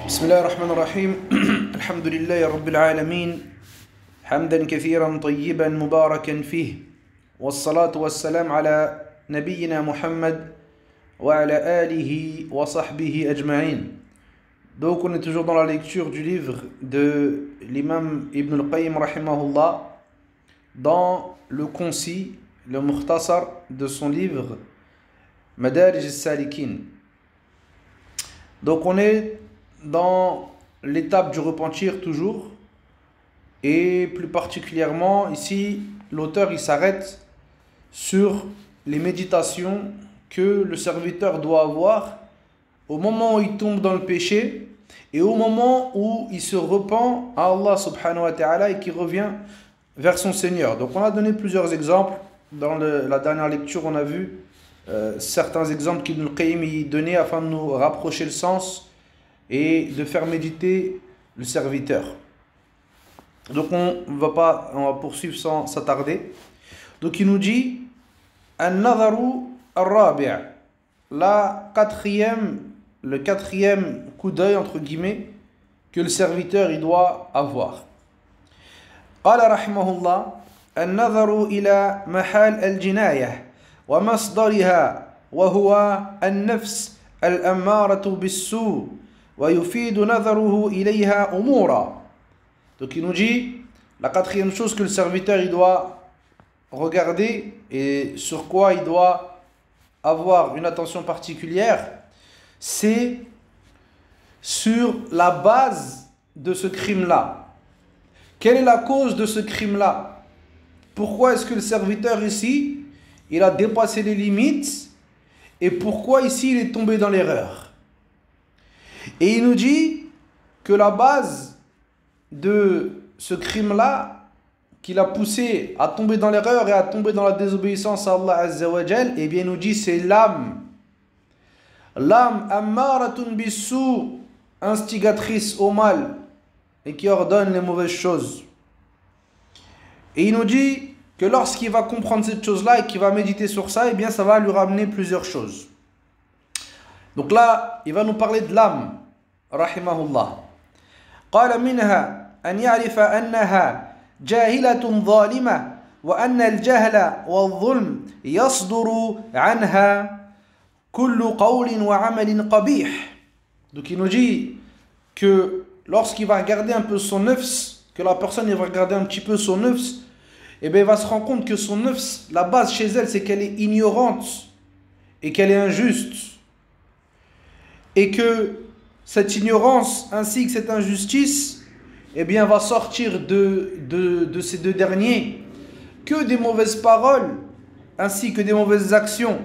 بسم الله الرحمن الرحيم الحمد لله رب العالمين حمدا كثيرا طيبا مباركا فيه والصلاة والسلام على نبينا محمد وعلى آله وصحبه أجمعين. Donc on est toujours dans la lecture du livre de l'imam Ibn al-Qayyim rahimahullah, dans le concis, le mukhtasar de son livre Madarij al-Salikin. Donc on est dans l'étape du repentir toujours, et plus particulièrement ici l'auteur il s'arrête sur les méditations que le serviteur doit avoir au moment où il tombe dans le péché et au moment où il se repent à Allah subhanahu wa ta'ala et qu'il revient vers son Seigneur. Donc on a donné plusieurs exemples dans la dernière lecture. On a vu certains exemples qu'Ibn al-Qayyim y donnait afin de nous rapprocher le sens et de faire méditer le serviteur. Donc on va poursuivre sans s'attarder. Donc il nous dit An-Nadharu Ar-Rabi', le quatrième coup d'œil entre guillemets que le serviteur il doit avoir. Qala rahimahullah An-Nadharu ila mahal al-jinayah wa masdariha wa huwa an-nafs al-ammaratu bis-su' وَيُفِيدُ نَظَرُهُ إِلَيْهَا أُمُورًا. Donc il nous dit, la quatrième chose que le serviteur il doit regarder et sur quoi il doit avoir une attention particulière, c'est sur la base de ce crime-là. Quelle est la cause de ce crime-là? Pourquoi est-ce que le serviteur ici, il a dépassé les limites et pourquoi ici il est tombé dans l'erreur? Et il nous dit que la base de ce crime-là, qui l'a poussé à tomber dans l'erreur et à tomber dans la désobéissance à Allah Azza wa Jal, eh bien il nous dit c'est l'âme. L'âme ammaratun bis-su', instigatrice au mal et qui ordonne les mauvaises choses. Et il nous dit que lorsqu'il va comprendre cette chose-là et qu'il va méditer sur ça, eh bien ça va lui ramener plusieurs choses. Donc là, il va nous parler de l'âme, rahimahullah. قال منها أن يعرف أنها جاهلة ظالمة وأن الجهل والظلم يصدر عنها كل قول وعمل قبيح. Donc il nous dit que lorsqu'il va regarder un peu son nefs, que la personne il va regarder un petit peu son nefs, et bien il va se rendre compte que son nefs, la base chez elle, c'est qu'elle est ignorante et qu'elle est injuste. Et que cette ignorance ainsi que cette injustice, eh bien, va sortir de ces deux derniers que des mauvaises paroles ainsi que des mauvaises actions.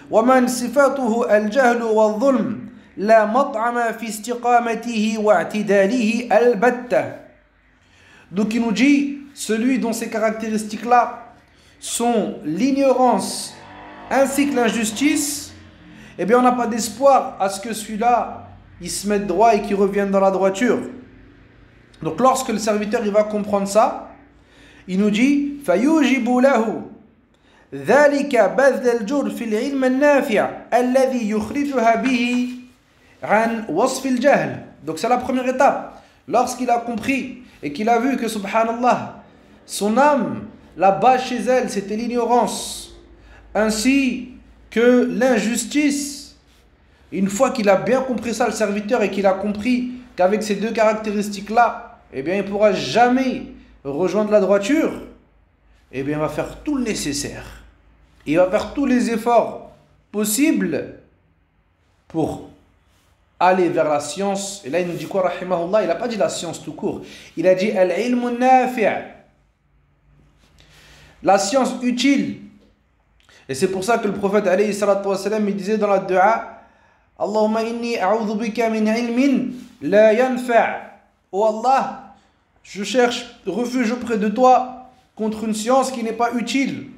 وَمَنْ صِفَاتُهُ الْجَهْلُ وَالظُّلْمُ لَا مَطْعَمَ فِي اسْتِقَامَتِهِ وَاعْتِدَالِهِ الْبَتَّةِ. Donc il nous dit, celui dont ces caractéristiques-là sont l'ignorance ainsi que l'injustice, eh bien on n'a pas d'espoir à ce que celui-là il se mette droit et qu'il revienne dans la droiture. Donc lorsque le serviteur il va comprendre ça, il nous dit فَيُوجِبُ لَهُ ذَلِكَ بَذْلَ الْجُرْ فِي الْعِلْمِ النَّافِعِ الَّذِي يُخْرِجُهَا بِهِ عَنْ وَصْفِ الْجَهْلِ. Donc c'est la première étape. Lorsqu'il a compris et qu'il a vu que subhanallah, son âme, la base chez elle c'était l'ignorance ainsi que l'injustice. Une fois qu'il a bien compris ça, le serviteur, et qu'il a compris qu'avec ces deux caractéristiques-là, eh bien, il ne pourra jamais rejoindre la droiture, eh bien, il va faire tout le nécessaire. Il va faire tous les efforts possibles pour aller vers la science. Et là, il nous dit quoi, rahimahullah? Il n'a pas dit la science tout court. Il a dit al-ilmu nafi', la science utile. Et c'est pour ça que le prophète alayhi salatu wa salam, il disait dans la dua Allahumma inni a'udhu bika min ilmin la yanfa'. Oh Allah, je cherche refuge auprès de toi contre une science qui n'est pas utile.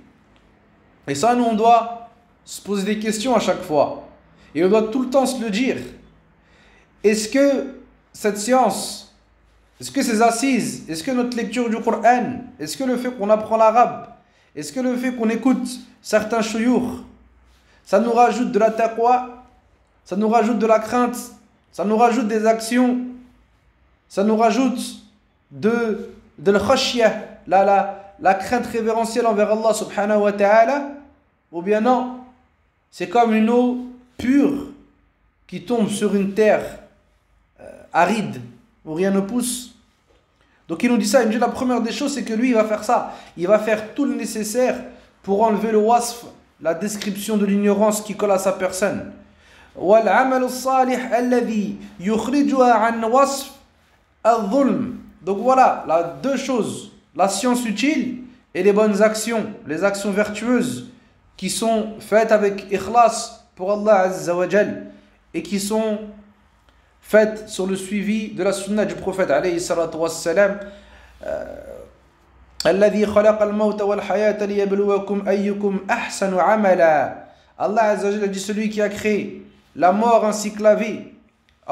Et ça, nous, on doit se poser des questions à chaque fois. Et on doit tout le temps se le dire. Est-ce que cette science, est-ce que ces assises, est-ce que notre lecture du Coran, est-ce que le fait qu'on apprend l'arabe, est-ce que le fait qu'on écoute certains shuyukh, ça nous rajoute de la taqwa, ça nous rajoute de la crainte ça nous rajoute des actions, ça nous rajoute de l'khashiyah, la crainte révérentielle envers Allah subhanahu wa ta'ala, ou bien non, c'est comme une eau pure qui tombe sur une terre aride où rien ne pousse. Donc il nous dit ça, il nous dit la première des choses, c'est que lui il va faire ça, il va faire tout le nécessaire pour enlever le wasf, la description de l'ignorance qui colle à sa personne. وَالْعَمَلُ الصَّالِحِ الَّذِي يُخْرِجُهَا عَنْ وَصْفِ الظُّلْمِ. Donc voilà, deux choses, la science utile et les bonnes actions, les actions vertueuses qui sont faites avec ikhlas pour Allah Azza wa Jal et qui sont faites sur le suivi de la sunna du prophète alayhi salatu wassalam. الذي خلق الموت والحياة ليبلوكم أيكم أحسن عملا. Allah Azza wa Jal a dit celui qui a créé la mort ainsi que la vie,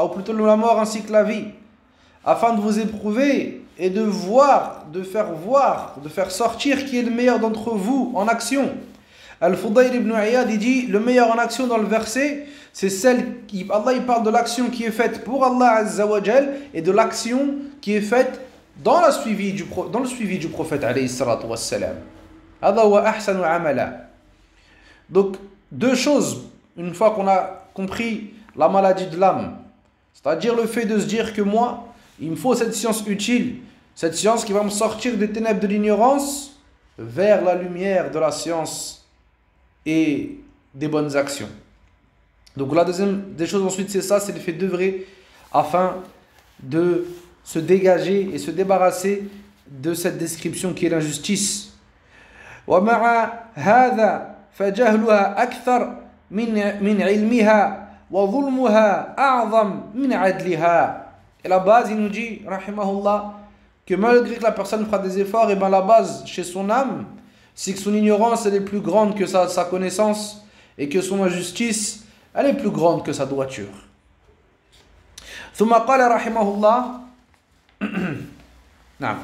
ou plutôt la mort ainsi que la vie, afin de vous éprouver et de faire sortir qui est le meilleur d'entre vous en action. Al-Fudayl ibn Iyad dit le meilleur en action dans le verset, c'est celle qui Allah il parle de l'action qui est faite pour Allah Azza wa Jal et de l'action qui est faite dans le suivi du prophète alayhi salatu wassalam. Hada wa ahsanu amala. Donc deux choses, une fois qu'on a compris la maladie de l'âme, c'est-à-dire le fait de se dire que moi, il me faut cette science utile, cette science qui va me sortir des ténèbres de l'ignorance vers la lumière de la science et des bonnes actions. Donc la deuxième des choses ensuite, c'est ça, c'est le fait d'œuvrer afin de se dégager et se débarrasser de cette description qui est l'injustice. وَمَعَ هَذَا فَجَهْلُهَا أَكْثَرْ مِنْ عِلْمِهَا وَظُلْمُهَا أَعْظَمْ مِنْ عَدْلِهَا. Et la base, il nous dit, rahimahullah, que malgré que la personne fera des efforts, et bien la base chez son âme, c'est que son ignorance elle est plus grande que sa connaissance et que son injustice elle est plus grande que sa droiture. ثم قال رحمه الله نعم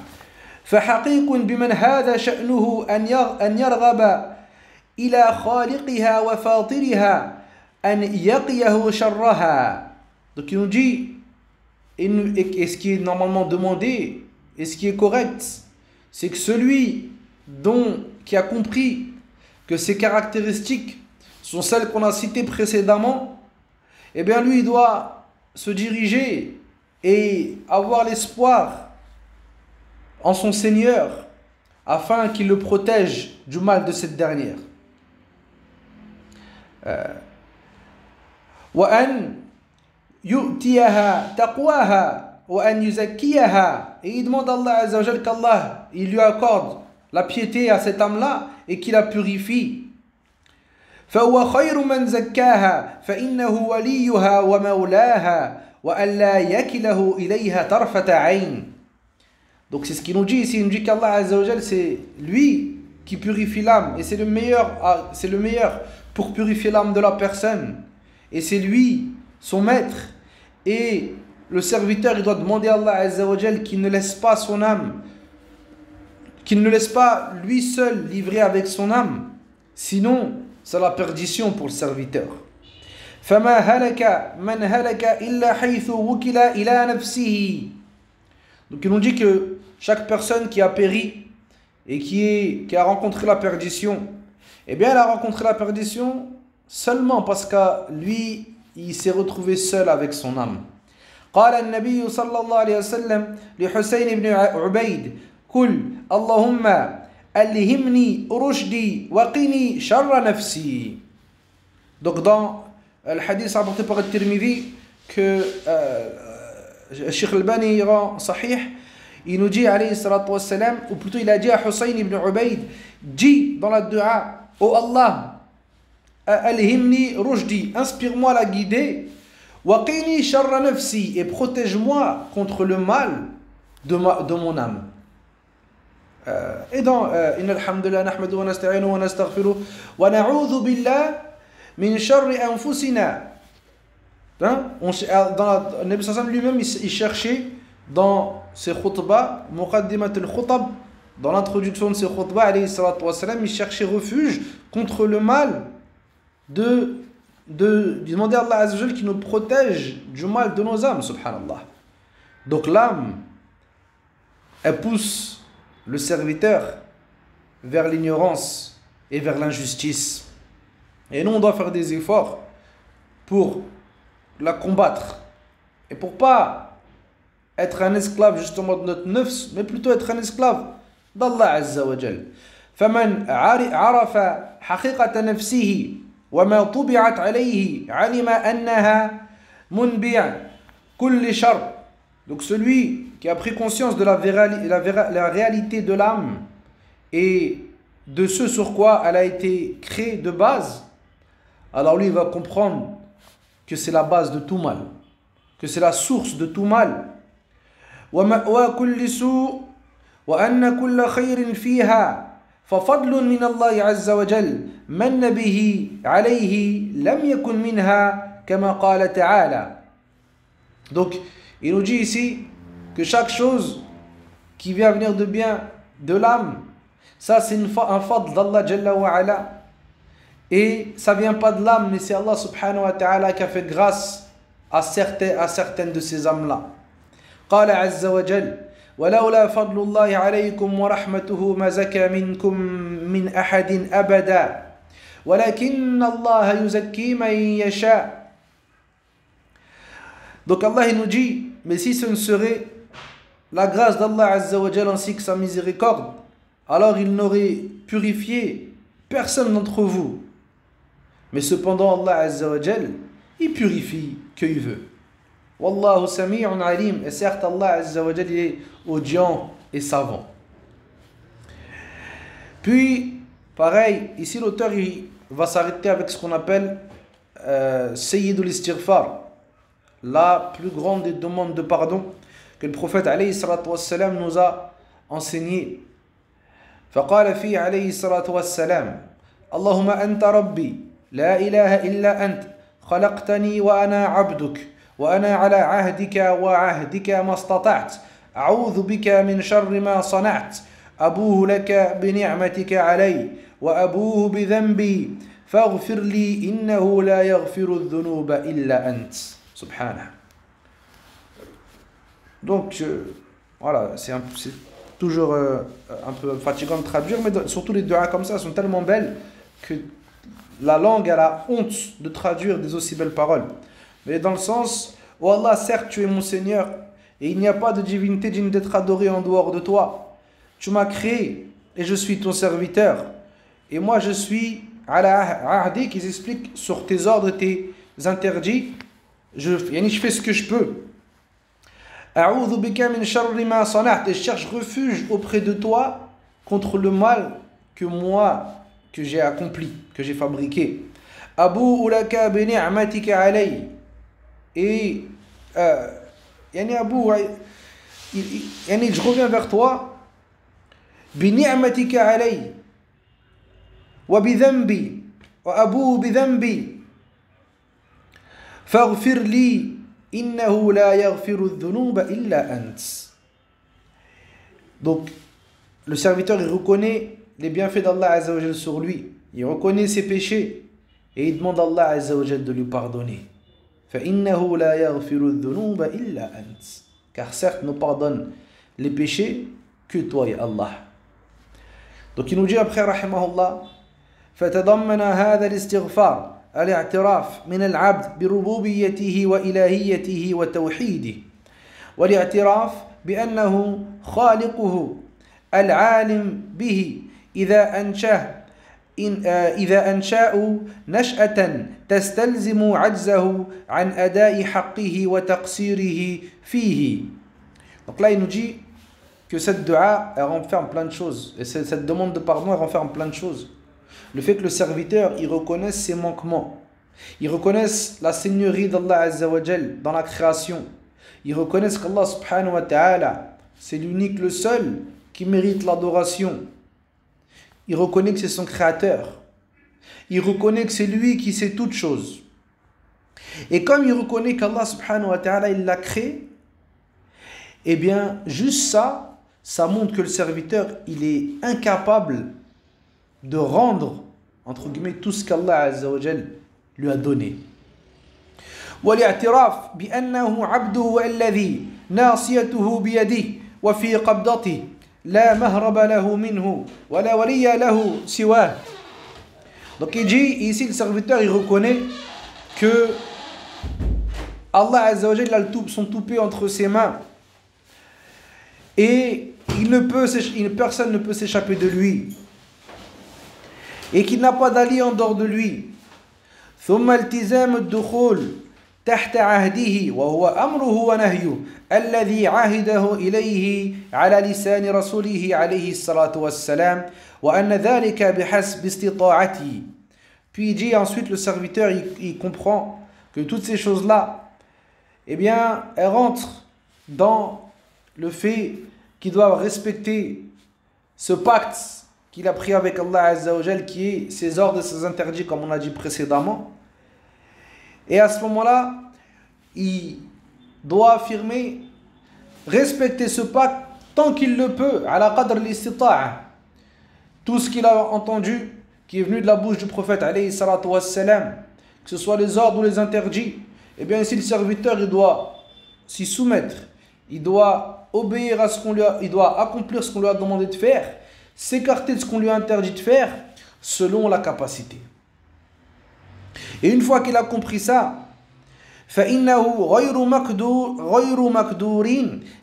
فحقيق بمن هذا شأنه أن يرغب إلى خالقها وفاطرها أن يقيه شرها. Donc il nous dit, et ce qui est normalement demandé et ce qui est correct, c'est que celui qui a compris que ses caractéristiques sont celles qu'on a citées précédemment, eh bien lui il doit se diriger et avoir l'espoir en son Seigneur afin qu'il le protège du mal de cette dernière. وأن يؤتيها تقواها وأن يزكيها. Et il demande à Allah Azza wa Jal qu'Allah il lui accorde la piété à cette âme-là et qu'il la purifie. فهو خير من زكاها فإنه وليها ومولاها وأن لا يكله إليها طرفة عين. Donc c'est ce qu'il nous dit ici, il nous dit qu'Allah Azza wa Jal c'est lui qui purifie l'âme et c'est le meilleur pour purifier l'âme de la personne et c'est lui son maître et le serviteur il doit demander à Allah Azza wa Jal qu'il ne laisse pas son âme, qu'il ne laisse pas lui seul livrer avec son âme, sinon c'est la perdition pour le serviteur. فما هلك من هلك إلا حيث وكل إلى نفسه. Donc il nous dit que chaque personne qui a péri et qui a rencontré la perdition, eh bien elle a rencontré la perdition seulement parce que lui il s'est retrouvé seul avec son âme. قال النبي صلى الله عليه وسلم لحسين بن عبيد قل اللهم ألهمني رشدي وقني شر نفسي. Donc dans le hadith rapporté par At-Tirmidhi que Cheikh Al-Bani rend sahih, il nous dit alayhi salatu wassalam, ou plutôt il a dit à Hussein ibn Ubayd, dis dans la dua, oh Allah, alhimni rushdi, inspire-moi la guidée, waqini sharra nafsi, et protège-moi contre le mal de mon âme. Et dans inna alhamdulillah nahmadu wa nasta'inu wa nastaghfiruh wa na'udhu billah min sharri anfusina. Le Nabi sallam lui-même il cherchait dans ses khutbah, muqaddimat al-khutab, dans l'introduction de ses khutbah alayhi salatu wassalam, il cherchait refuge contre le mal de de demander à Allah Azza wa Jal qui nous protège du mal de nos âmes, subhanallah. Donc l'âme, elle pousse le serviteur vers l'ignorance et vers l'injustice. Et nous, on doit faire des efforts pour la combattre. Et pour pas être un esclave justement de notre nafs, mais plutôt être un esclave d'Allah Azza wa Jal. فمن عرف حقيقة نفسه وما طبعت عليه علم أنها منبع كل شر. Donc celui qui a pris conscience de la réalité de l'âme et de ce sur quoi elle a été créée de base, alors lui il va comprendre que c'est la base de tout mal, que c'est la source de tout mal. وَمَأْوَى كُلِّ سُوءٍ وَأَنَّ كُلَّ خَيْرٍ فِيهَا فَفَضْلٌ مِّنَ اللَّهِ عَزَّ وَجَلَّ مَنَّ بِهِ عَلَيْهِ لَمْ يَكُنْ مِنْهَا كَمَا قَالَ تَعَالَى. Donc il nous dit ici que chaque chose qui vient venir de bien de l'âme, ça c'est un fadl d'Allah Jalla wa Ala. Et ça vient pas de l'âme, mais c'est Allah subhanahu wa ta'ala qui a fait grâce à certaines de ces âmes-là. قال عز وجل ولولا فضل الله عليكم ورحمته ما زكى منكم من أحد أبدا ولكن الله يزكي من يشاء. Donc Allah il nous dit, mais si ce ne serait la grâce d'Allah Azza wa Jal ainsi que sa miséricorde, alors il n'aurait purifié personne d'entre vous. Mais cependant Allah Azza wa Jal, il purifie que il veut. Wallahu sami'un alim. Et certes Allah Azza wa Jal est audient et savant. Puis, pareil, ici l'auteur il va s'arrêter avec ce qu'on appelle Sayyidul Istighfar, la plus grande des demandes de pardon que le prophète alayhi salatu wassalam nous a enseigné. فقال فيه عليه الصلاة والسلام اللهم أنت ربي لا إله إلا أنت خلقتني وأنا عبدك وأنا على عهدك وعهدك ما استطعت أعوذ بك من شر ما صنعت أبوه لك بنعمتك علي وأبوه بذنبي فاغفر لي إنه لا يغفر الذنوب إلا أنت سبحانه. Donc voilà, c'est toujours un peu fatigant de traduire, mais surtout les duas comme ça sont tellement belles que la langue elle a honte de traduire des aussi belles paroles. Mais dans le sens, oh Allah, certes tu es mon Seigneur et il n'y a pas de divinité digne d'être adorée en dehors de toi. Tu m'as créé et je suis ton serviteur. Et moi je suis ala ahdi, qui s'explique sur tes ordres, tes interdits. Je fais ce que je peux. A'udhu bika min sharri ma sana'ta, et je cherche refuge auprès de toi contre le mal que j'ai accompli, que j'ai fabriqué. Abou laka bi ni'matika alay, et je reviens vers toi bi ni'matika alay wa bi dhanbi wa abou bi dhanbi faghfir li innahu la yaghfiru dhunuba illa ant. Donc le serviteur il reconnaît les bienfaits d'Allah Azza wa Jal sur lui, il reconnaît ses péchés et il demande à Allah Azza wa Jal de lui pardonner. Fa innahu la yaghfiru dhunuba illa ant, car certes ne pardonne les péchés que toi et Allah. Donc il nous dit après rahimahullah فتضمن هذا الاستغفار الاعتراف من العبد بربوبيته وإلهيته وتوحيده والاعتراف بأنه خالقه العالم به إذا أنشأ نشأة تستلزم عجزه عن أداء حقه وتقصيره فيه. Donc là il nous dit que cette dua elle renferme plein de choses, et cette demande de pardon elle renferme plein de choses. Le fait que le serviteur il reconnaisse ses manquements, il reconnaisse la seigneurie d'Allah Azza wa Jal dans la création, il reconnaisse qu'Allah subhanahu wa ta'ala c'est l'unique, le seul qui mérite l'adoration, il reconnaît que c'est son créateur, il reconnaît que c'est lui qui sait toutes choses, et comme il reconnaît qu'Allah subhanahu wa ta'ala il l'a créé, eh bien juste ça montre que le serviteur il est incapable de rendre entre guillemets tout ce qu'Allah Azza wa Jal lui a donné. والاعتراف بأنه عبده الذي ناصيته بيده وفي قبضته لا مهرب له منه ولا ولي له سواه. Donc il dit, ici le serviteur il reconnaît que Allah Azza wa Jalla a son toupet entre ses mains et personne ne peut s'échapper de lui et qu'il n'a pas d'allié en dehors de lui. ثم التزام الدخول تحت عهده وهو أمره ونهيه الذي عهده إليه على لسان رسوله عليه الصلاة والسلام وأن ذلك بحسب استطاعته. Puis il dit ensuite le serviteur il comprend que toutes ces choses-là, eh bien, elles rentrent dans le fait qu'ils doivent respecter ce pacte qu'il a pris avec Allah Azza wa Jal, qui est ses ordres et ses interdits, comme on a dit précédemment. Et à ce moment-là, il doit affirmer, respecter ce pacte tant qu'il le peut, ala qadr l'istita'a. Tout ce qu'il a entendu, qui est venu de la bouche du prophète, alayhi salatu wassalam, que ce soit les ordres ou les interdits, eh bien ici le serviteur, il doit s'y soumettre, il doit obéir à ce qu'on lui a, il doit accomplir ce qu'on lui a demandé de faire, s'écarter de ce qu'on lui a interdit de faire, selon la capacité. Et une fois qu'il a compris ça, فإنه غير مقدور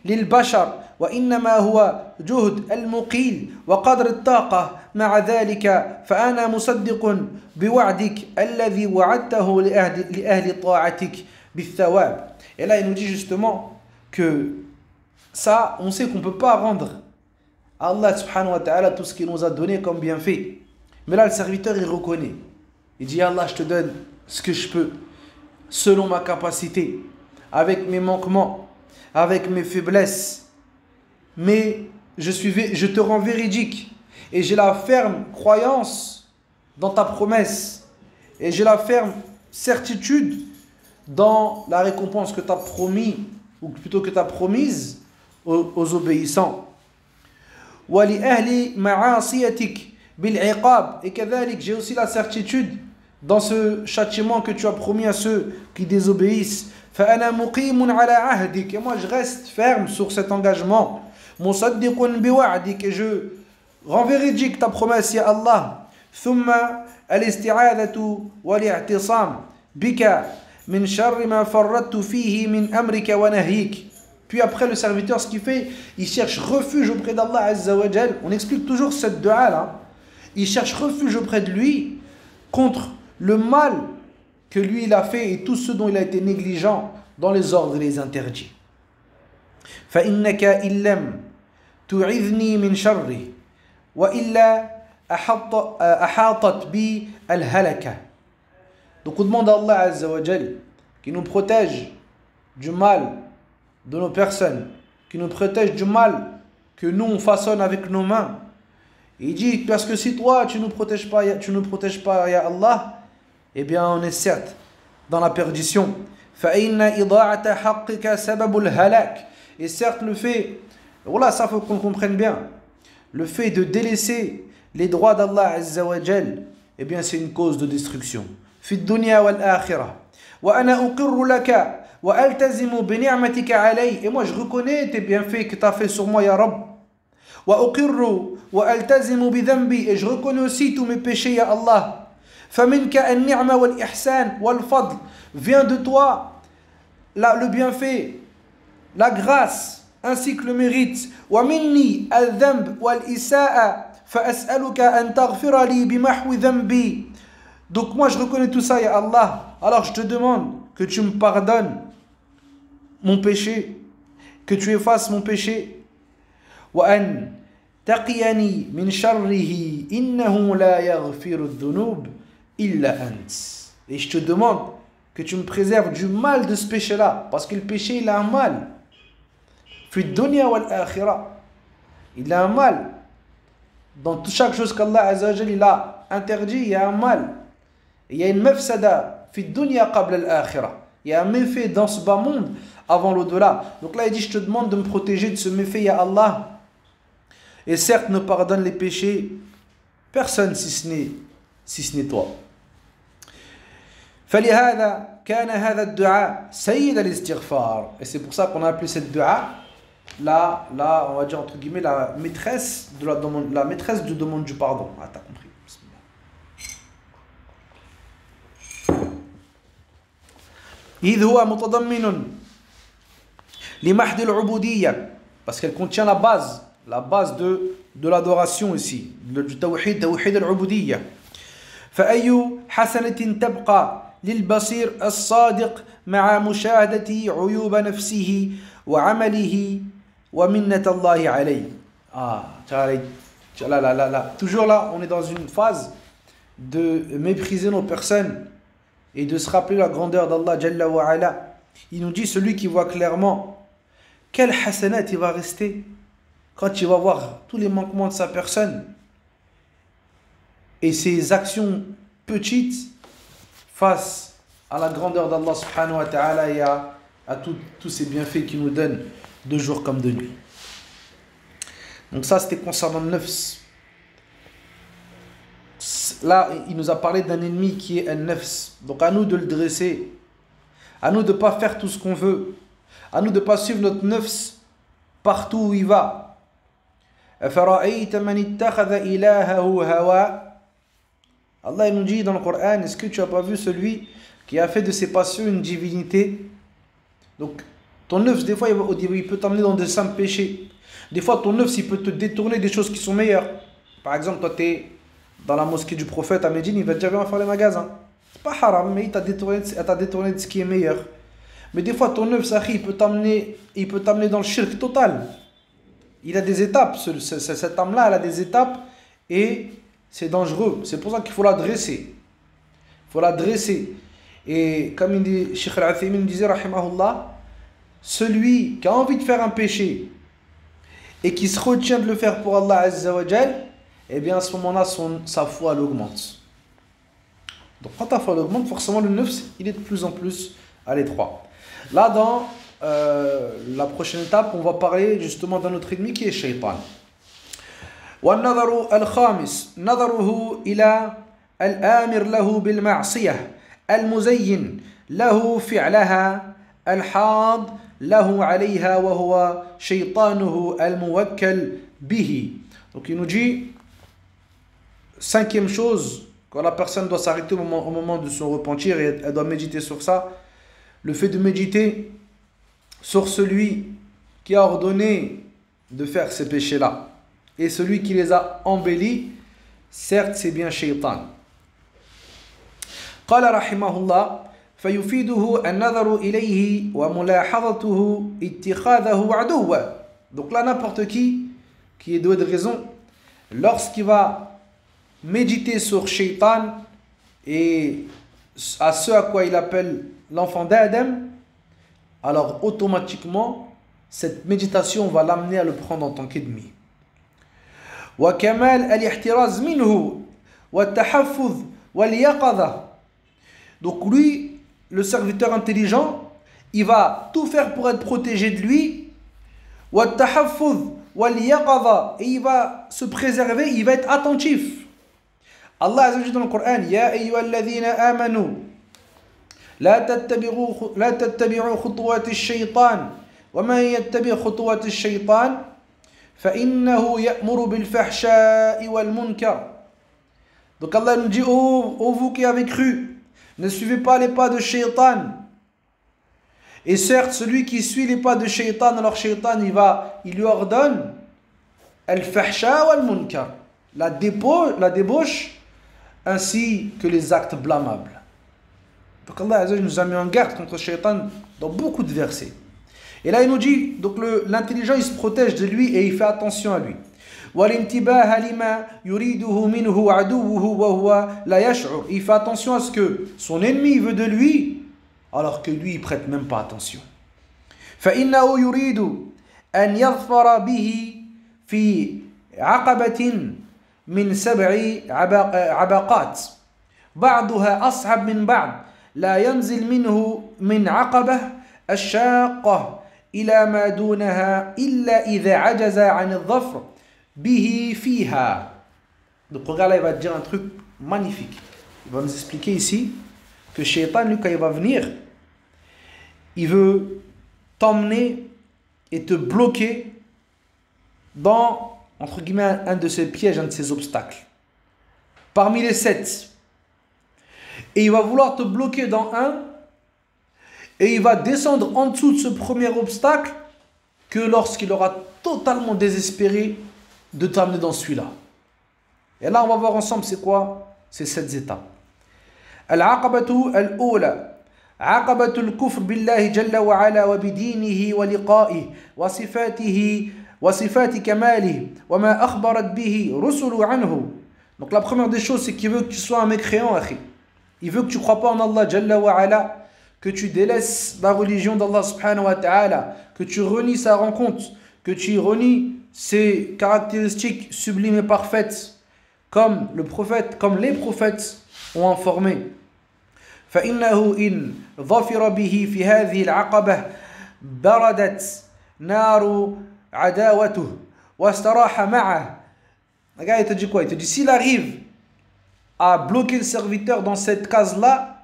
للبشر وإنما هو جهد المقيل وقدر الطاقة مع ذلك فأنا مصدق بوعدك الذي وعدته لأهل طاعتك بالثواب. Et là il nous dit justement que ça, on sait qu'on ne peut pas rendre à Allah subhanahu wa ta'ala tout ce qu'il nous a donné comme bienfait. Mais là le serviteur il reconnaît. Il dit Allah, je te donne ce que je peux, selon ma capacité, avec mes manquements, avec mes faiblesses. Mais je te rends véridique et j'ai la ferme croyance dans ta promesse et j'ai la ferme certitude dans la récompense que tu as promis, ou plutôt que tu as promise aux obéissants. وَلِأَهْلِ مَعَاصِيَتِكَ بِالْعِقَابِ. Et كذلك, j'ai aussi la certitude dans ce châtiment que tu as promis à ceux qui désobéissent. فأنا مقيم على عهدك. Et moi je reste ferme sur cet engagement. مصدق بوعدك. Et je rends véridique ta promesse, ya Allah. ثم الاستعاذة والاعتصام بك من شر ما فرطت فيه من أمرك ونهيك. Puis après le serviteur, ce qu'il fait, il cherche refuge auprès d'Allah Azza wa Jal. On explique toujours cette dua là. Il cherche refuge auprès de lui contre le mal que lui il a fait et tout ce dont il a été négligent dans les ordres et les interdits. فإنك إن لم تعذني من شره وإلا أحاطت بي الهلكة. Donc on demande à Allah Azza wa Jal qui nous protège du mal de nos personnes, qui nous protège du mal que nous on façonne avec nos mains. Et il dit parce que si toi tu ne protèges pas ya Allah, eh bien on est certes dans la perdition. فَإِنَّ إِضَاعَةَ حَقِّكَ سَبَبُ الْهَلَكِ. Et certes le fait, voilà, ça faut qu'on comprenne bien, le fait de délaisser les droits d'Allah Azza wa Jal, eh bien c'est une cause de destruction. فِي الدُّنْيَا وَالْآخِرَةِ وَأَنَا أُقِرُّ لَكَ وَأَلْتَزِمُ بِنِعْمَتِكَ عَلَيْهِ. Et moi je reconnais tes bienfaits que tu as fait sur moi ya Rabb. وَأُقِرُّ وَأَلْتَزِمُ بِذَنْبِي. Et je reconnais aussi tous mes péchés ya Allah. فَمِنْكَ النِّعْمَ وَالْإِحْسَانِ وَالْفَضْلِ. Vient de toi le bienfait, la grâce ainsi que le mérite. وَمِنِّي الذنب والإساءة فأسألك أن تغفر لي بمحو ذنبي. Donc moi je reconnais tout ça ya Allah, alors je te demande que tu me pardonnes mon péché, que tu effaces mon péché. وأن تقيني من شره إنه لا يغفر الذنوب إلا أنت. Et je te demande que tu me préserves du mal de ce péché-là, parce que le péché il a un mal. في الدنيا والآخرة. Il a un mal. Dans chaque chose qu'Allah Azza wa Jal il a interdit, il y a un mal. Il y a une mafsada fi dunya qabla al-akhirah. Il y a un méfait dans ce bas monde avant l'au-delà. Donc là il dit je te demande de me protéger de ce méfait ya Allah. Et certes ne pardonne les péchés personne si ce n'est toi. فلهذا كان هذا الدعاء سيد الاستغفار. Et c'est pour ça qu'on a appelé cette dua on va dire entre guillemets la maîtresse de la demande, la maîtresse de demande du pardon. Ah, t'as compris. إذ هو متضمن لمحض العبودية, parce qu'elle contient la base de l'adoration ici, du tawhid, توحيد العبودية. فأي حسنة تبقى للبصير الصادق مع مشاهدة عيوب نفسه وعمله ومنة الله عليه. Là. Toujours là, on est dans une phase de mépriser nos personnes et de se rappeler la grandeur d'Allah Jalla wa Ala. Il nous dit, celui qui voit clairement quel hasanat il va rester quand il va voir tous les manquements de sa personne et ses actions petites face à la grandeur d'Allah subhanahu wa ta'ala et à tous ces bienfaits qu'il nous donne de jour comme de nuit. Donc ça, c'était concernant le nafs. Là, il nous a parlé d'un ennemi qui est un nafs. Donc à nous de le dresser, à nous de ne pas faire tout ce qu'on veut, à nous de ne pas suivre notre nafs partout où il va. Allah il nous dit dans le Coran, est-ce que tu n'as pas vu celui qui a fait de ses passions une divinité? Donc ton nafs, des fois, il peut t'emmener dans de simples péchés. Des fois, ton nafs, il peut te détourner des choses qui sont meilleures. Par exemple, toi, tu es dans la mosquée du prophète à Médine, il va te dire, viens faire les magasins. C'est pas haram, mais il t'a détourné de ce qui est meilleur. Mais des fois, ton nafs, il peut t'amener dans le shirk total. Il a des étapes, cette âme-là, elle a des étapes et c'est dangereux. C'est pour ça qu'il faut la dresser. Il faut la dresser. Et comme il dit, Cheikh Al-Uthaymin disait, rahimahullah, celui qui a envie de faire un péché et qui se retient de le faire pour Allah Azza wa Jal, eh bien à ce moment-là, sa foi elle augmente. Donc quand ta foi augmente, forcément le nafs, il est de plus en plus à l'étroit. Là, dans la prochaine étape, on va parler justement d'un autre ennemi qui est Shaitan. والنظر الخامس نظره إلى الآمر له بالمعصية المزين له فعلها الحاض له عليها وهو شيطانه الموكل به. Donc il nous dit, cinquième chose, quand la personne doit s'arrêter au moment de son repentir et elle doit méditer sur ça, le fait de méditer sur celui qui a ordonné de faire ces péchés-là et celui qui les a embellis, certes c'est bien Shaitan. قال رحمه الله فيفيده النظر إليه وملاحظته اتخاذه عدوا. Donc là, n'importe qui est doué de raison, lorsqu'il va méditer sur Shaitan et à ce à quoi il appelle l'enfant d'Adam, alors automatiquement cette méditation va l'amener à le prendre en tant qu'ennemi. وكمال الاحتراز منه والتحفظ واليقظة. Donc lui, le serviteur intelligent, il va tout faire pour être protégé de lui. والتحفظ واليقظة, et il va se préserver, il va être attentif. Allah Azza wa Jalla dans le Coran, يا أيها الذين آمنوا لا تتبعوا خطوات الشيطان ومن يتبع خطوات الشيطان فإنه يأمر بالفحشاء والمنكر. Donc Allah nous dit, ô vous qui avez cru, ne suivez pas les pas de Shaitan. Et certes, celui qui suit les pas de Shaitan, alors Shaitan, il lui ordonne al-fahsha wal-munkar, la débauche ainsi que les actes blâmables. Donc Allah Azza wa Jalla nous a mis en garde contre Shaitan dans beaucoup de versets. Et là il nous dit, donc l'intelligent il se protège de lui et il fait attention à lui. وَالْإِنْتِبَاهَ لِمَا يُرِيدُهُ مِنْهُ عَدُوُّهُ وَهُوَ لَا يَشْعُرُ. Il fait attention à ce que son ennemi veut de lui, alors que lui il prête même pas attention. فَإِنَّهُ يُرِيدُ أَنْ يَظْفَرَ بِهِ فِي عَقَبَةٍ مِنْ 7 عبقات بعضها أصعب من بعض لا ينزل منه من عقبة الشاقة إلى ما دونها إلا إذا عجز عن الظفر به فيها. Donc regarde là, il va te dire un truc magnifique. Il va nous expliquer ici que Shaitan, lui, quand il va venir, il veut t'emmener et te bloquer dans, entre guillemets, un de ces pièges, un de ces obstacles. Parmi les 7. Et il va vouloir te bloquer dans un, et il va descendre en dessous de ce premier obstacle que lorsqu'il aura totalement désespéré de t'amener dans celui-là. Et là, on va voir ensemble c'est quoi ces 7 étapes. Al-aqabatu al-ula. عقبة الكفر بالله جل وعلا وبدينه ولقائه وصفاته وصفات كماله وما أخبرت به رسل عنه. Donc la première des choses, c'est qu'il veut que tu sois un mécréant, akhi. Il veut que tu ne crois pas en Allah Jalla wa ala, que tu délaisses la religion d'Allah subhanahu wa ta'ala, que tu renies sa rencontre, que tu renies ses caractéristiques sublimes et parfaites, comme les prophètes ont informé. فإنه إن ظفر به في هذه العقبة بردت نار عداوته واستراح معه. Le gars, il te dit quoi? Il te dit s'il arrive à bloquer le serviteur dans cette case-là,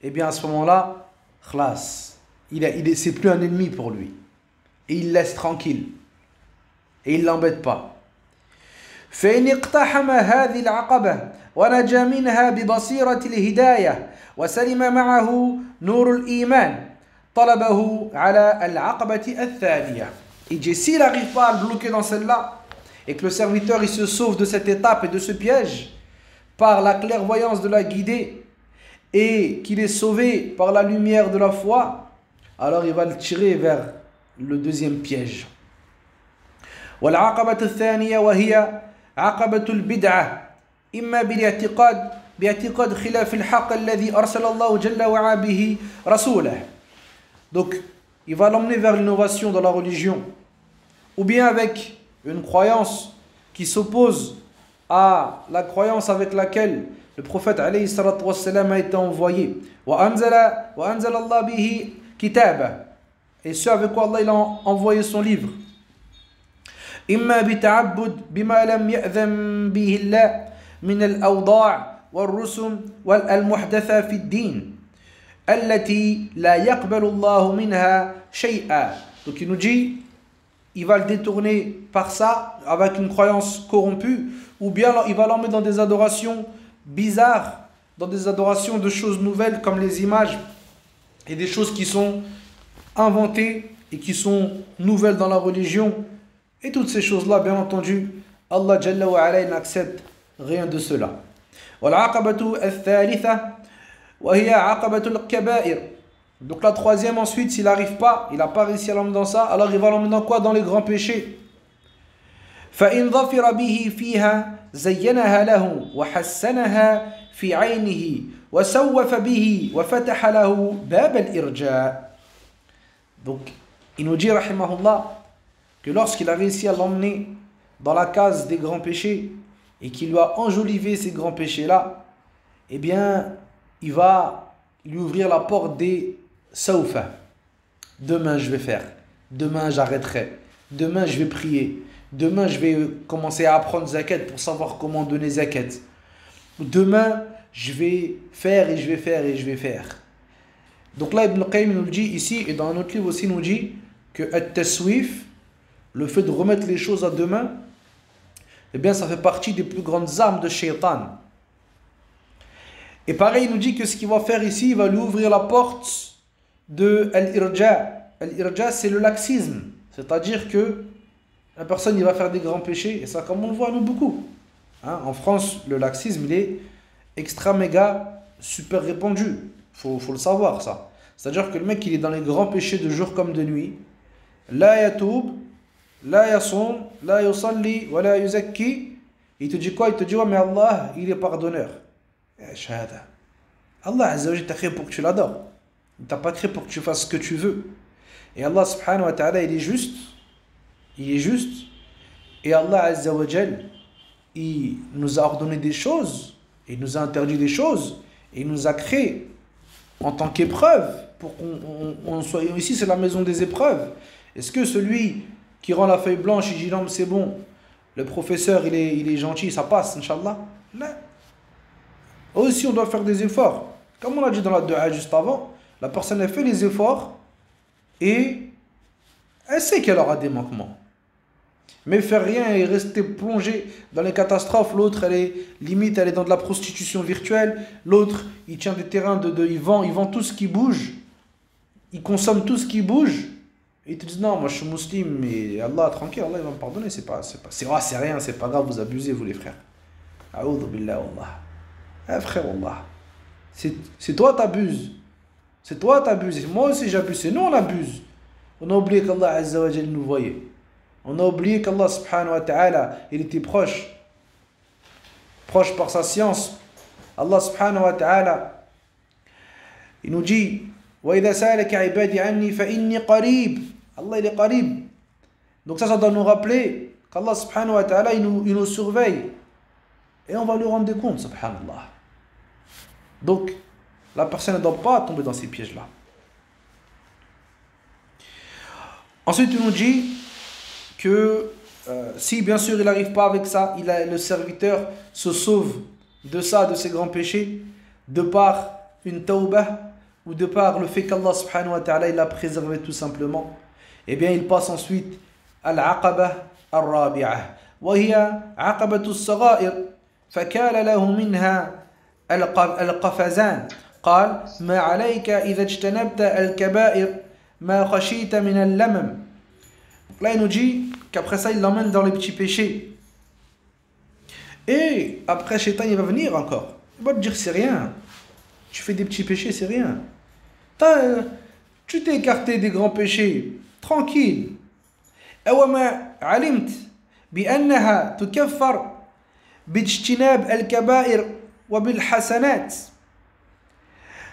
eh bien à ce moment-là, khlas, c'est plus un ennemi pour lui. Et il laisse tranquille. Et il ne l'embête pas. فإن اقتحم هذه العقبة ونجا منها ببصيرة الهداية وسلم معه نور الإيمان طلبه على العقبة الثانية. Il dit s'il n'arrive pas à le bloquer dans celle-là et que le serviteur il se sauve de cette étape et de ce piège par la clairvoyance de la guidée et qu'il est sauvé par la lumière de la foi, alors il va le tirer vers le deuxième piège. والعقبة الثانية وهي عقبة البدعة إما باعتقاد خلاف الحق الذي أرسل الله جل وعلا به رسوله. Donc il va l'emmener vers l'innovation dans la religion, ou bien avec une croyance qui s'oppose à la croyance avec laquelle le prophète alayhi salatu wassalam a été envoyé. وأنزل الله به كتابه, et ce avec quoi Allah il a envoyé son livre. إما بتعبد بما لم يأذن به الله من الأوضاع والرسم والمحدثة في الدين التي لا يقبل الله منها شيئا. Donc il nous dit, il va le détourner par ça, avec une croyance corrompue, ou bien il va l'emmener dans des adorations bizarres, dans des adorations de choses nouvelles comme les images, et des choses qui sont inventées et qui sont nouvelles dans la religion. Et toutes ces choses-là, bien entendu, Allah Jalla wa ala n'accepte rien de cela. والعقبة الثالثة وهي عقبة الكبائر. Donc la troisième ensuite, s'il n'arrive pas, il n'a pas réussi à l'emmener dans ça, alors il va l'emmener dans quoi? Dans les grands péchés. فإن ظفر به فيها زينها له وحسنها في عينه وسوف به وفتح له باب الإرجاء. Donc il nous dit rahimahullah que lorsqu'il a réussi à l'emmener dans la case des grands péchés et qu'il lui a enjolivé ces grands péchés-là, eh bien, il va lui ouvrir la porte des sawfa. Demain, je vais faire. Demain, j'arrêterai. Demain, je vais prier. Demain, je vais commencer à apprendre zakat pour savoir comment donner zakat. Demain, je vais faire et je vais faire et je vais faire. Donc là, Ibn Qayyim nous le dit ici, et dans un autre livre aussi, il nous dit que at-taswif, le fait de remettre les choses à demain, eh bien ça fait partie des plus grandes armes de Shaitan. Et pareil, il nous dit que ce qu'il va faire ici, il va lui ouvrir la porte de al-irja. Al-irja, c'est le laxisme. C'est-à-dire que la personne, il va faire des grands péchés, et ça, comme on le voit, nous, beaucoup. Hein, en France, le laxisme, il est extra, méga, super répandu. Faut le savoir, ça. C'est-à-dire que le mec, il est dans les grands péchés de jour comme de nuit. La yatoub, la yasoum, la yusalli, wa la yuzakki. Il te dit quoi? Il te dit, ouais, mais Allah, il est pardonneur. Shahada. Allah Azza wa Jalla t'a créé pour que tu l'adores. Il t'a pas créé pour que tu fasses ce que tu veux. Et Allah subhanahu wa ta'ala, il est juste. Il est juste. Et Allah Azza wa Jalla, il nous a ordonné des choses. Il nous a interdit des choses. Et il nous a créé en tant qu'épreuve pour qu'on soit ici. C'est la maison des épreuves. Est-ce que celui qui rend la feuille blanche, il dit non, c'est bon, le professeur il est gentil, ça passe, Inch'Allah? Non. Aussi, on doit faire des efforts. Comme on a dit dans la dua juste avant, la personne a fait les efforts et elle sait qu'elle aura des manquements. Mais faire rien et rester plongé dans les catastrophes, l'autre, elle est limite, elle est dans de la prostitution virtuelle, l'autre, il tient des terrains, il vend tout ce qui bouge, il consomme tout ce qui bouge, et ils te disent non, moi je suis musulman, mais Allah, tranquille, Allah il va me pardonner, c'est rien, c'est pas grave, vous abusez, vous les frères. A'oudhu billah, wallah. Eh frère, wallah. C'est toi t'abuses. C'est toi t'abuses. Moi aussi j'abuse. C'est nous on abuse. On a oublié qu'Allah Azza wa Jal nous voyait. On a oublié qu'Allah subhanahu wa ta'ala, il était proche. Proche par sa science. Allah subhanahu wa ta'ala, il nous dit وَإِذَا سَأَلَكَ عِبَادِي عَنِّي فَإِنِّي قَرِيبٌ. Allah il est qarib. Donc ça doit nous rappeler qu'Allah subhanahu wa ta'ala, il nous surveille. Et on va lui rendre des comptes, subhanallah. Donc, la personne ne doit pas tomber dans ces pièges-là. Ensuite, il nous dit que si bien sûr il n'arrive pas avec ça, le serviteur se sauve de ça, de ses grands péchés, de par une tawbah ou de par le fait qu'Allah subhanahu wa ta'ala il l'a préservé tout simplement, eh bien il passe ensuite à l'aqaba al-rabi'ah. وهي عقبة الصغائر فكان له منها القفزان قال ما عليك إذا اجتنبت الكبائر ما خشيت من اللمم. Là il nous dit qu'après ça il l'emmène dans les petits péchés. Et après Shaitan il va venir encore. Il va te dire c'est rien. Tu fais des petits péchés, c'est rien. Tu t'es écarté des grands péchés. Tranquille. أوما علمت بأنها تكفر باجتناب الكبائر وبالحسنات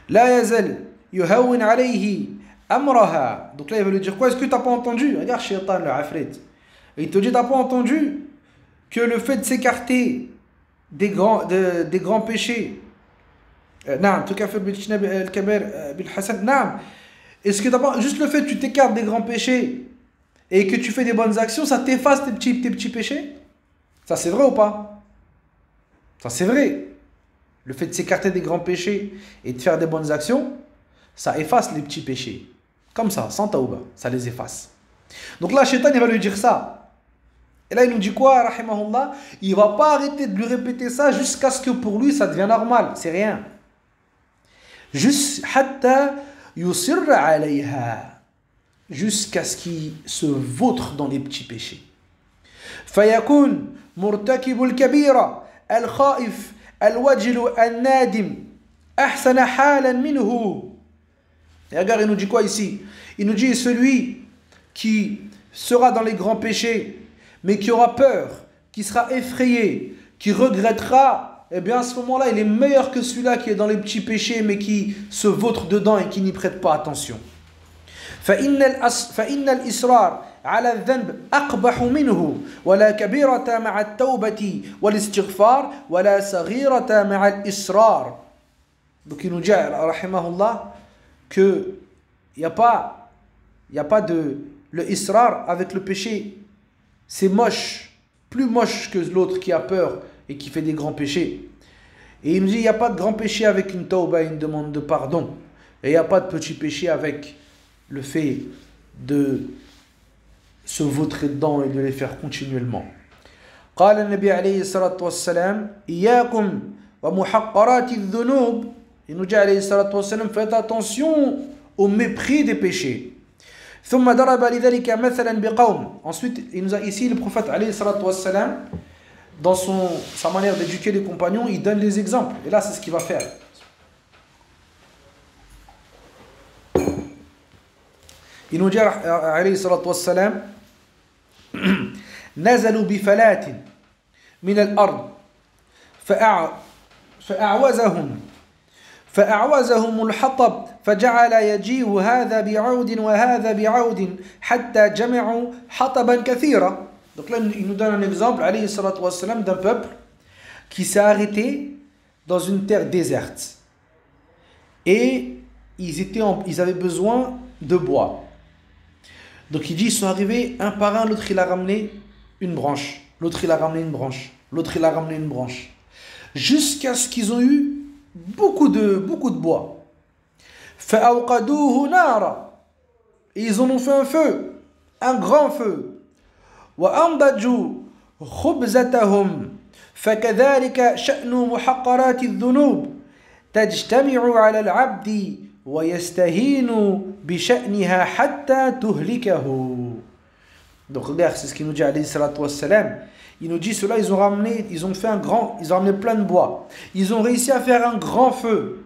لا يزال يهون عليه أمرها. Donc là il veut lui dire quoi? Est-ce que tu n'as pas entendu? Regarde Shaitan le Afrit. Il te dit tu n'as pas entendu que le fait de s'écarter des grands péchés, نعم تكفر باجتناب الكبائر بالحسنات. نعم. Est-ce que t'as pas juste le fait que tu t'écartes des grands péchés et que tu fais des bonnes actions, ça t'efface tes petits péchés? Ça c'est vrai ou pas? Ça c'est vrai. Le fait de s'écarter des grands péchés et de faire des bonnes actions, ça efface les petits péchés. Comme ça, sans tawbah, ça les efface. Donc là, Shaitan, il va lui dire ça. Et là, il nous dit quoi, rahimahullah? Il ne va pas arrêter de lui répéter ça jusqu'à ce que pour lui, ça devienne normal. C'est rien. Juste, hatta yusirra alayha. Jusqu'à ce qu'il se vautre dans les petits péchés. Fayakun murtakibul kabira al-khaif al-wajil al-nadim ahsana halan minhu. Et regarde, il nous dit quoi ici? Il nous dit celui qui sera dans les grands péchés, mais qui aura peur, qui sera effrayé, qui regrettera, eh bien à ce moment-là, il est meilleur que celui-là qui est dans les petits péchés, mais qui se vautre dedans et qui n'y prête pas attention. فإن الإصرار على الذنب أقبح منه ولا كبيرة مع التوبة والاستغفار ولا صغيرة مع الإصرار. Donc il nous dit, rahimahullah, que il n'y a pas de le israr avec le péché, c'est moche, plus moche que l'autre qui a peur et qui fait des grands péchés. Et il nous dit, il n'y a pas de grand péché avec une tauba, une demande de pardon, et il n'y a pas de petit péché avec le fait de se vautrer dedans et de les faire continuellement. قال النبي عليه الصلاة والسلام إياكم ومحقرات الذنوب. Il nous dit عليه الصلاة والسلام faites attention au mépris des péchés. ثم ضرب لذلك مثلا بقوم. Ensuite il nous a ici le prophète عليه الصلاة والسلام dans sa manière d'éduquer les compagnons, il donne les exemples. Et là c'est ce qu'il va faire. Il nous dit عليه الصلاة والسلام نزلوا بفلاة من الأرض فأعوزهم الحطب فجعل يجيء هذا بعود وهذا بعود حتى جمعوا حطبا كثيرا. Donc là il nous donne un exemple عليه الصلاة والسلام d'un peuple qui s'est arrêté dans une terre déserte et ils avaient besoin de bois. Donc il dit, ils sont arrivés un par un, l'autre il a ramené une branche, l'autre il a ramené une branche, l'autre il a ramené une branche, jusqu'à ce qu'ils ont eu beaucoup de bois. فأوقدوه نارا. Et ils en ont fait un feu, un grand feu. وأنضجوا خبزتهم فكذلك شأن محقرات الذنوب تجتمع على العبد ويستهين بشأنها حتى تهلكه. Donc regarde, c'est ce qu'il nous dit alayhi salatu wassalam. Il nous dit cela, ils ont ramené plein de bois. Ils ont réussi à faire un grand feu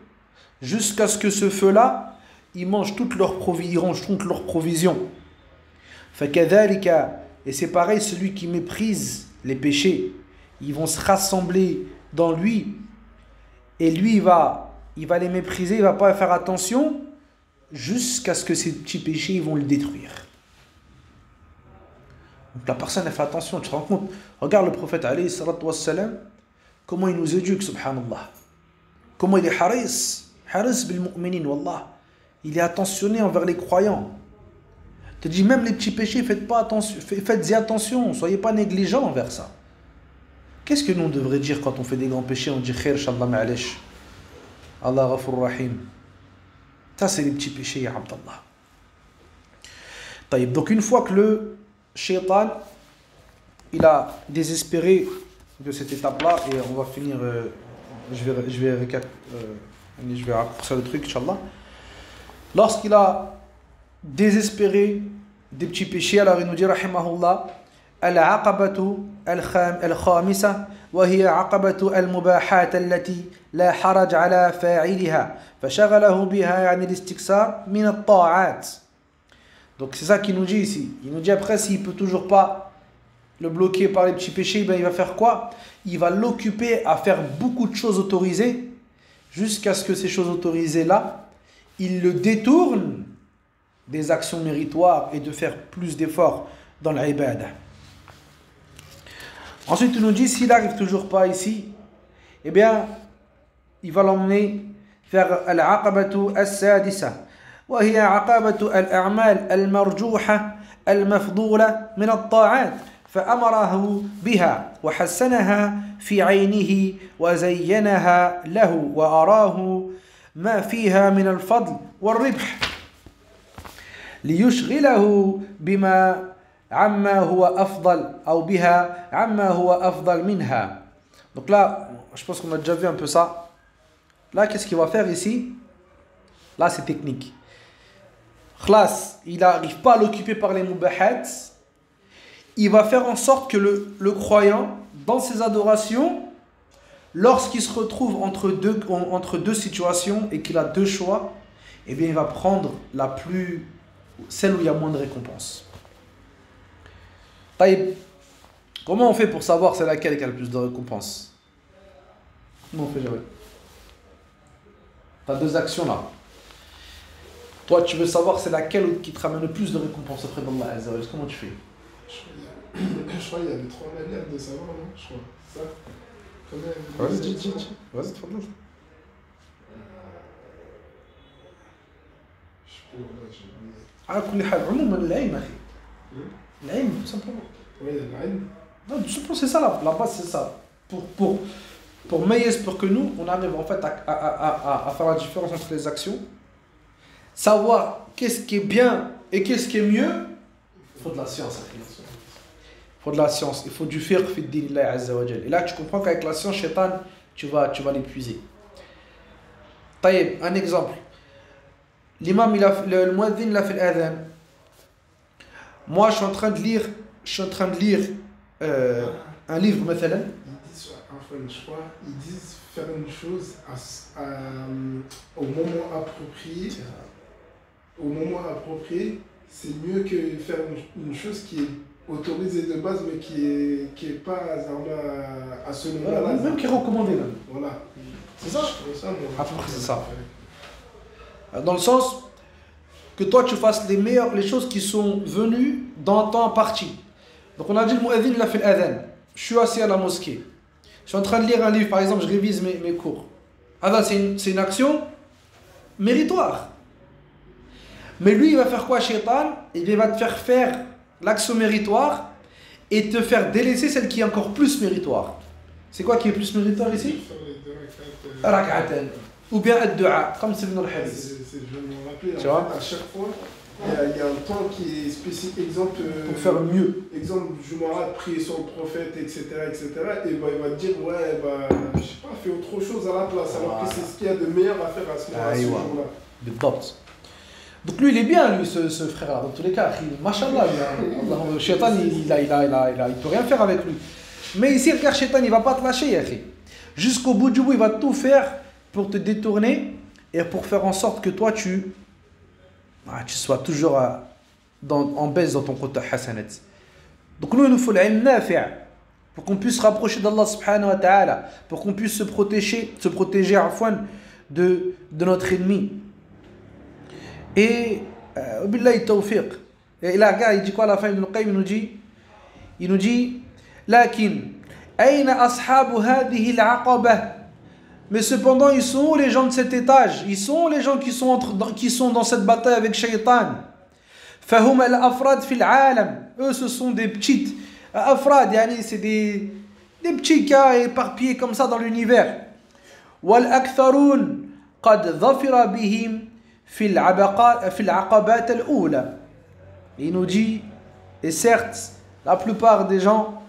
jusqu'à ce que ce feu-là, ils mangent toutes leurs provisions. فكذلك, et c'est pareil, celui qui méprise les péchés, ils vont se rassembler dans lui et lui il va les mépriser, il va pas faire attention jusqu'à ce que ces petits péchés ils vont le détruire. Donc la personne elle fait attention, tu te rends compte, regarde le prophète alayhi salatu wassalam, comment il nous éduque, subhanallah, comment il est haris bil mu'minin, wallah, il est attentionné envers les croyants. Il te dit même les petits péchés, faites-y attention, soyez pas négligents envers ça. Qu'est-ce que nous on devrait dire quand on fait des grands péchés? On dit khair, shallah ma'alesh, Allah ghafur rahim. Ça c'est les petits péchés, ya Abdallah. Donc une fois que le shaitan il a désespéré de cette étape-là, et on va finir, je vais raccourcir le truc, Inch'Allah. Lorsqu'il a désespéré des petits péchés, alors il nous dit, rahimahullah, al-aqabatu al-khamisah, wa hiya aqabatu al-mubahat allati la haraj ala fa'iliha, fashaghalahu biha yani al-istiksar min at-ta'at. Donc c'est ça qu'il nous dit ici. Il nous dit après, s'il ne peut toujours pas le bloquer par les petits péchés, ben il va faire quoi? Il va l'occuper à faire beaucoup de choses autorisées, jusqu'à ce que ces choses autorisées-là, il le détourne des actions méritoires et de faire plus d'efforts dans l'ibada. Ensuite, il nous dit, s'il n'arrive toujours pas ici, eh bien, il va l'emmener vers al-aqabatu as-sadisa. وهي عقابة الأعمال المرجوحة المفضولة من الطاعات فأمره بها وحسنها في عينه وزينها له وأراه ما فيها من الفضل والربح ليشغله بما عما هو أفضل أو بها عما هو أفضل منها. Donc là, je pense qu'on a déjà vu un peu ça. Là, qu'est-ce qu'il va faire ici? Là, c'est technique. Khlas, il n'arrive pas à l'occuper par les mubahat, il va faire en sorte que le croyant, dans ses adorations, lorsqu'il se retrouve entre deux situations et qu'il a deux choix, eh bien il va prendre celle où il y a moins de récompense. Taïb, comment on fait pour savoir c'est laquelle qui a le plus de récompense? Comment on fait, Jared? Tu as deux actions là. Toi, tu veux savoir c'est laquelle qui te ramène le plus de récompense auprès d'Allah Azza wa Jalla. Comment tu fais? Je crois qu'il y avait trois manières de savoir, non? Je crois. Ça? Vas-y, dis. Vas-y, تفضل. على كل حال عموما العلم أخي. العلم tout simplement. Oui, l'ilm. Non, tout simplement c'est ça la base, c'est ça. Pour meilleur, pour que nous on arrive en fait à faire la différence entre les actions. Savoir qu'est-ce qui est bien et qu'est-ce qui est mieux, il faut de la science. Il faut de la science, il faut du fiqh fi dinillah azza wa jalla. Et là tu comprends qu'avec la science, shaitan, tu vas l'épuiser. Taïb, un exemple. L'imam, le muaddin, il a fait l'adhan. Moi, je suis en train de lire un livre, مثلا. Ils disent faire une chose au moment approprié. Au moment approprié, c'est mieux que faire une chose qui est autorisée de base, mais qui est pas à ce moment-là. Même qui est recommandé là. Voilà. C'est ça? Après, c'est ça. Dans le sens que toi tu fasses les choses qui sont venues dans un temps imparti. Donc on a dit le muaddin il a fait l'adhan. Je suis assis à la mosquée. Je suis en train de lire un livre, par exemple, je révise mes cours. Ah c'est une action méritoire. Mais lui, il va faire quoi, shaitan? Il va te faire l'action méritoire et te faire délaisser celle qui est encore plus méritoire. C'est quoi qui est plus méritoire ici? rak'atan. Ou bien ad-du'a, comme c'est dans le hadith. Je vais me rappeler, Tu vois? à chaque fois, il y a un temps qui est spécifique. Exemple, Pour faire mieux. Exemple, Jumu'ah, prier sur le prophète, etc. Et bah, il va te dire, ouais, bah, je sais pas, fais autre chose à la place, alors que c'est ce qu'il y a de meilleur à faire à ce moment-là. بالضبط. Donc lui il est bien lui ce frère là dans tous les cas, machallah, le shaitan il peut rien faire avec lui. Mais ici regarde, shaitan il va pas te lâcher yakhi. Jusqu'au bout du bout, il va tout faire pour te détourner et pour faire en sorte que toi tu sois toujours en baisse dans ton côté hasanat. Donc nous il nous faut l'ilm nafi' pour qu'on puisse se rapprocher d'Allah subhanahu wa ta'ala, pour qu'on puisse se protéger de notre ennemi. Et billahi tawfiq. Et là, regarde, il dit quoi à la fin? Ibn Qayyim il nous dit lakin ayna ashabu hadhihi al-aqaba. Mais cependant, ils sont où les gens de cet étage? Ils sont où les gens qui sont dans cette bataille avec Shaitan? Fahum al-afrad fi al-alam. Eux, ce sont des petites afrad, yani c'est des petits cas éparpillés comme ça dans l'univers. Wal aktharun qad dhafira bihim fi al-aqabat al-ula. Il nous dit, et certes, la plupart des gens,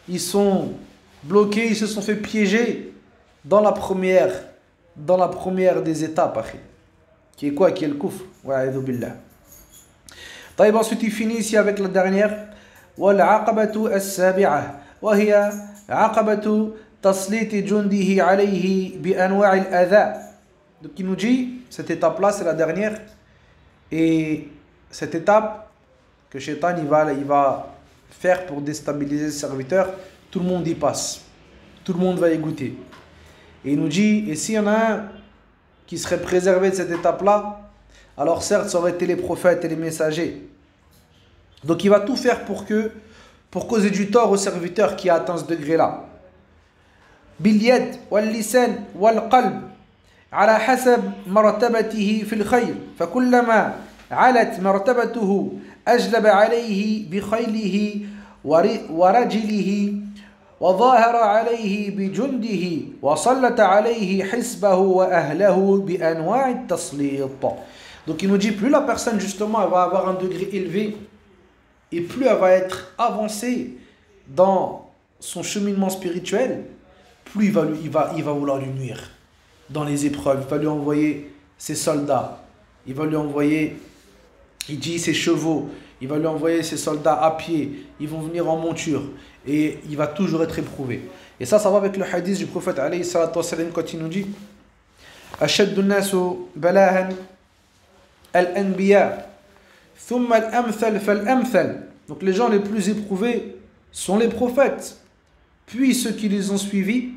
ils sont bloqués, ils se sont fait piéger dans la première des étapes, qui est quoi? Qui est le kufr. Wa'adhu billah. طيب, ensuite il finit ici avec la dernière. والعقبة السابعة وهي عقبة تسليط جنده عليه بأنواع الأذى. Donc il nous dit, cette étape-là, c'est la dernière. Et cette étape que Shaitan il va faire pour déstabiliser le serviteur, tout le monde y passe. Tout le monde va y goûter. Et il nous dit, et s'il y en a un qui serait préservé de cette étape-là, alors certes, ça aurait été les prophètes et les messagers. Donc il va tout faire pour causer du tort au serviteur qui a atteint ce degré-là. Bilyad wal lisan wal qalb ala hasab martabatihi fil khayr. فكلما علت مرتبته أجلب عليه بخيله ورجله وظاهر عليه بجنده وسلط عليه حسبه وأهله بأنواع التسليط. Donc il nous dit, plus la personne justement elle va avoir un degré élevé et plus elle va être avancée dans son cheminement spirituel, plus il va vouloir lui nuire dans les épreuves. Il va lui envoyer ses soldats, il va lui envoyer, il dit, ses chevaux, il va lui envoyer ses soldats à pied, ils vont venir en monture et il va toujours être éprouvé. Et ça va avec le hadith du prophète alayhi salatu wassalam quand il nous dit ashaddu an-nasu balahan al-anbiya thumma al-amthal fal-amthal. Donc les gens les plus éprouvés sont les prophètes, puis ceux qui les ont suivis,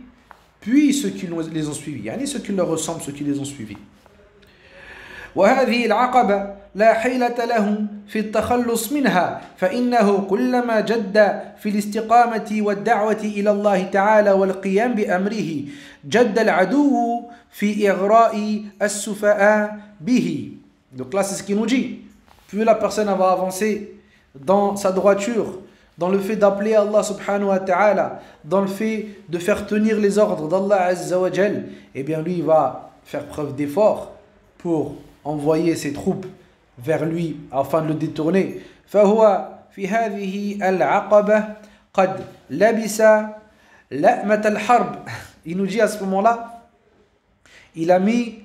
puis ceux qui les ont suivis, yani ceux qui leur ressemblent, ceux qui les ont suivis. وهذه العقبة لا حيلة له في التخلص منها فإنه كلما جد في الاستقامة والدعوة إلى الله تعالى والقيام بأمره جد العدو في إغراء السفهاء به. Donc là c'est ce qu'il nous dit. Plus la personne va avancer dans sa droiture, dans le fait d'appeler Allah subhanahu wa ta'ala, dans le fait de faire tenir les ordres d'Allah azza wa jal, eh bien lui il va faire preuve d'effort pour envoyer ses troupes vers lui afin de le détourner. فهو في هذه العقبة قد لبس لأمة الحرب. Il nous dit à ce moment-là, il a mis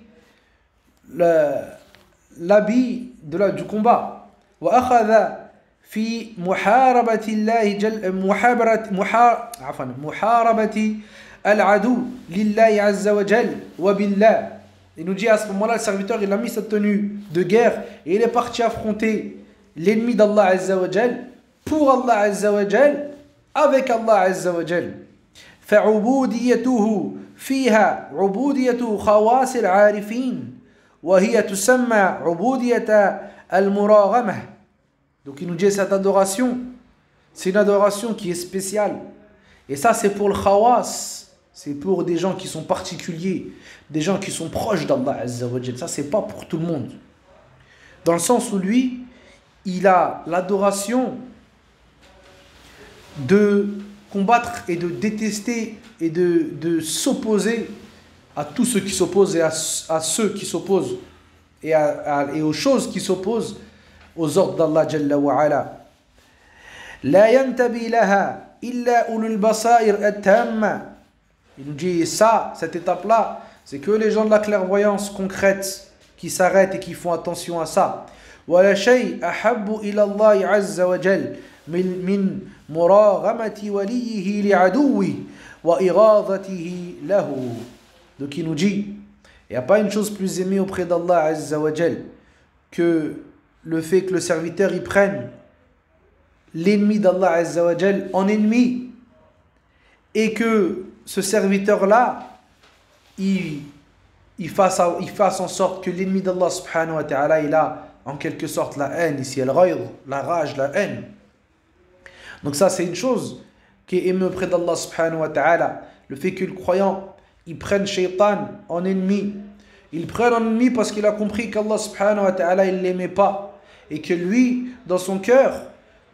l'habit du combat. وأخذ في محاربة الله محاربة العدو لله عز وجل وبالله. Il nous dit à ce moment-là, le serviteur, il a mis sa tenue de guerre et il est parti affronter l'ennemi d'Allah Azza wa Jal pour Allah Azza wa Jal, avec Allah Azza wa Jal. فعبوديته فيها عبودية خواص العارفين وهي تسمى عبودية المراغمة. Donc il nous dit cette adoration, c'est une adoration qui est spéciale. Et ça c'est pour le khawas. C'est pour des gens qui sont particuliers, des gens qui sont proches d'Allah Azza wa Jal. Ça, c'est pas pour tout le monde. Dans le sens où lui, il a l'adoration de combattre et de détester et de s'opposer à tous ceux qui s'opposent et à ceux qui s'opposent et aux choses qui s'opposent aux ordres d'Allah Jalla wa Ala. La yantabi laha illa ulul basair at-tamma. Il nous dit ça, cette étape-là, c'est que les gens de la clairvoyance concrète qui s'arrêtent et qui font attention à ça. Wala shay ahabbu ila Allah azza wa jal min muraghamati waliyihi li'aduwi wa iradatihi lahu. Donc il nous dit, il n'y a pas une chose plus aimée auprès d'Allah azza wa jal que le fait que le serviteur y prenne l'ennemi d'Allah azza wa jal en ennemi et que ce serviteur-là il fasse en sorte que l'ennemi d'Allah subhanahu wa ta'ala il a en quelque sorte la haine ici, al-ghayr, la rage, la haine. Donc ça c'est une chose qui est aimée auprès d'Allah subhanahu wa ta'ala, le fait que le croyant il prenne shaitan en ennemi. Il prenne en ennemi parce qu'il a compris qu'Allah subhanahu wa ta'ala il ne l'aimait pas et que lui dans son cœur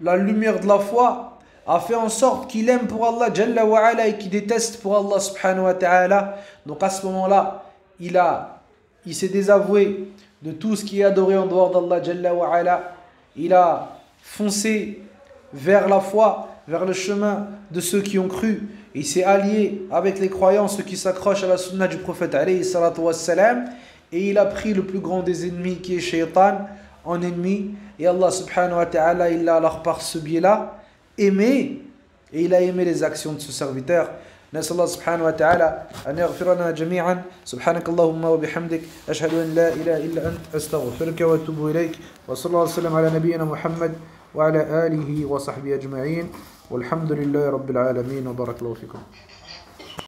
la lumière de la foi a fait en sorte qu'il aime pour Allah Jalla wa Ala et qu'il déteste pour Allah subhanahu wa ta'ala. Donc à ce moment-là il s'est désavoué de tout ce qui est adoré en dehors d'Allah Jalla wa Ala. Il a foncé vers la foi, vers le chemin de ceux qui ont cru. Il s'est allié avec les croyants, ceux qui s'accrochent à la sunna du prophète alayhi salatu wassalam, et il a pris le plus grand des ennemis qui est shaitan en ennemi. Et Allah subhanahu wa ta'ala il a alors par ce biais-là aimé, et il a aimé les actions de ce serviteur. نسأل الله سبحانه وتعالى أن يغفر لنا جميعا سبحانك اللهم وبحمدك أشهد أن لا إله إلا أنت أستغفرك وأتوب إليك وصلى الله وسلم على نبينا محمد وعلى آله وصحبه أجمعين والحمد لله رب العالمين وبارك الله فيكم.